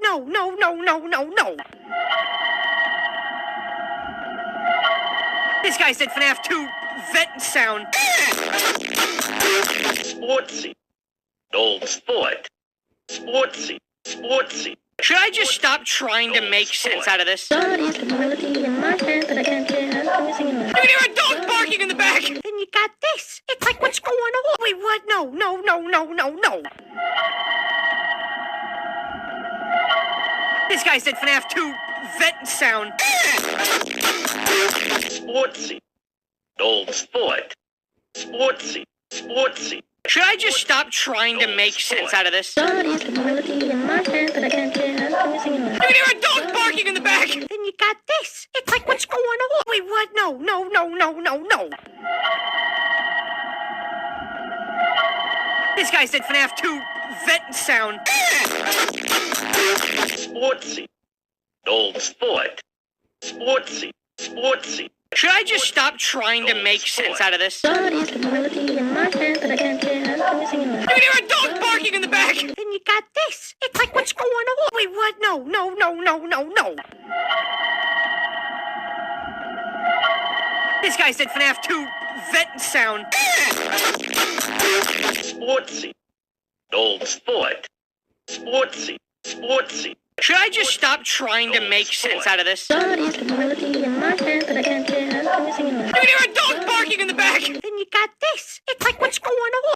No, no, no, no, no, no. This guy said FNAF 2 vet sound. Sportsy. Old sport. Sportsy. Sportsy. Should I just stop trying to make sense out of this? Somebody's got the melody in my hand, but I can't get out of singing along. You can hear a dog barking in the back. Then you got this. It's like, what's going on? Wait, what? No, no, no, no, no, no. This guy said FNAF 2 vet sound. Sportsy. Old sport. Sportsy. Sportsy. Should I just stop trying to make sense out of this? Somebody's got the melody in my hand, but I can't get out of singing along. You can hear a dog barking in the back. Then you got this. It's like, what's going on? Wait, what? No, no, no, no, no, no. This guy said FNAF 2 vet sound. Sportsy. Old sport. Sportsy. Sportsy. Should I just stop trying to make sense out of this? Somebody's got the melody in my hand, but I can't get out of singing along. You can hear a dog barking in the back. Then you got this. It's like, what's going on? Wait, what? No, no, no, no, no, no. This guy said FNAF 2 vet sound. Sportsy. Old sport. Sportsy. Sportsy. Should I just stop trying to make sense out of this? Somebody's got the melody in my hand, but I can't get out of singing along. You can hear a dog barking in the back. Then you got this. It's like, what's going on?